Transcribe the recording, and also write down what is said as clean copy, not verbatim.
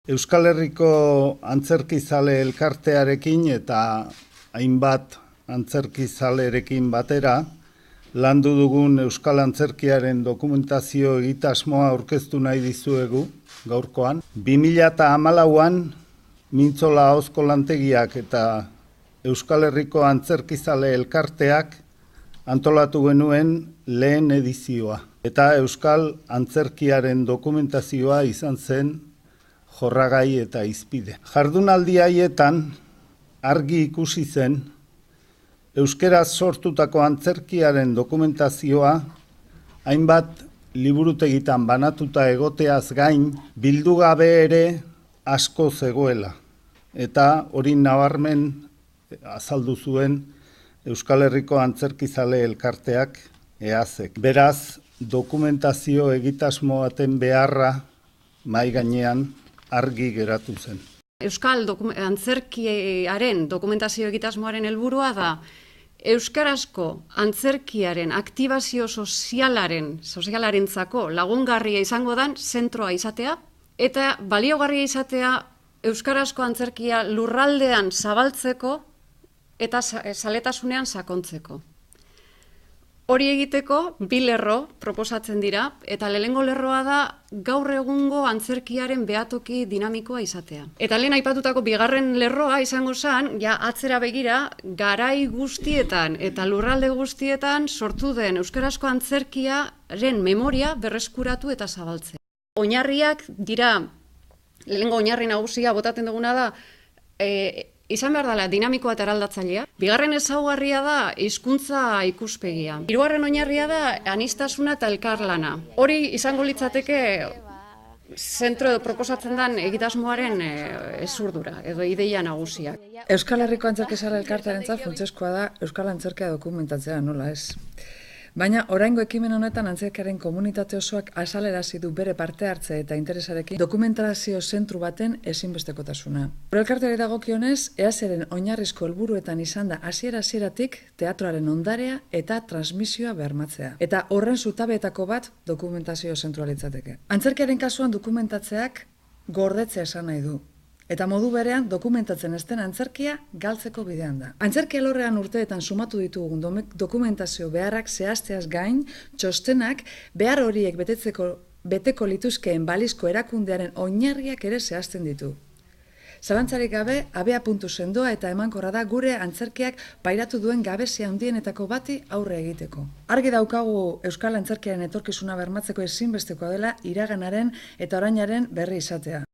Euskal Herriko antzerkizale elkartearekin eta hainbat antzerkizalerekin batera landu dugun Euskal Antzerkiaren dokumentazio egitasmoa aurkeztu nahi dizuegu gaurkoan. 2014an Mintzola ahozko lantegiak eta Euskal Herriko antzerkizale elkarteak antolatu genuen lehen edizioa. Eta Euskal Antzerkiaren dokumentazioa izan zen jorragai eta izpide. Jardunaldi haietan argi ikusi zen euskeraz sortutako antzerkiaren dokumentazioa hainbat liburutegitan banatuta egoteaz gain bildu gabe ere asko zegoela. Eta hori nabarmen azaldu zuen Euskal Herriko Antzerkizale elkarteak EAZek. Beraz, dokumentazio egitasmo baten beharra mahai gainean argi geratu zen. Euskal Antzerkiaren dokumentazio egitasmoaren helburua da euskarazko antzerkiaren aktibazio sozialarentzako lagungarria izango den zentroa izatea eta baliogarria izatea euskarazko antzerkia lurraldean zabaltzeko eta zaletasunean sakontzeko. Hori egiteko bi lerro proposatzen dira eta lehenengo lerroa da gaur egungo antzerkiaren behatoki dinamikoa izatea. Eta lehen aipatutako bigarren lerroa izango zen, ja atzera begira, garai guztietan eta lurralde guztietan sortu den euskarazko antzerkiaren memoria berreskuratu eta zabaltzea. Oinarriak dira, lehenengo oinarri nagusia botatzen duguna da, izan behar dela dinamikoa eta eraldatzailea. Bigarren ezaugarria da hizkuntza ikuspegia. Hirugarren oinarria da aniztasuna eta elkarlana. Hori izango litzateke zentro edo proposatzen den egitasmoaren ezurdura edo ideia nagusia. Euskal Herriko Antzerkizale elkartearentzat funtsezkoa da Euskal Antzerkia dokumentatzea, nola ez? Baina oraingo ekimen honetan antzerkiaren komunitate osoak azalerazi du bere parte hartze eta interesarekin dokumentazio zentru baten ezinbestekotasuna. Elkarteari dagokionez, EAZren oinarrizko helburuetan izan da hasiera-hasieratik teatroaren ondarea eta transmisioa bermatzea. Eta horren zutabeetako bat dokumentazio zentrua litzateke. Antzerkiaren kasuan dokumentatzeak gordetzea esan nahi du. Eta modu berean dokumentatzen ez den antzerkia galtzeko bidean da. Antzerkia alorrean urteetan sumatu ditugun dokumentazio beharrak zehazteaz gain, txostenak behar horiek beteko lituzkeen balizko erakundearen oinarriak ere zehazten ditu. Zalantzarik gabe, abiapuntu sendoa eta emankorra da gure antzerkiak pairatu duen gabezia handienetako bati aurre egiteko. Argi daukagu Euskal Antzerkiaren etorkizuna bermatzeko ezinbestekoa dela iraganaren eta orainaren berri izatea.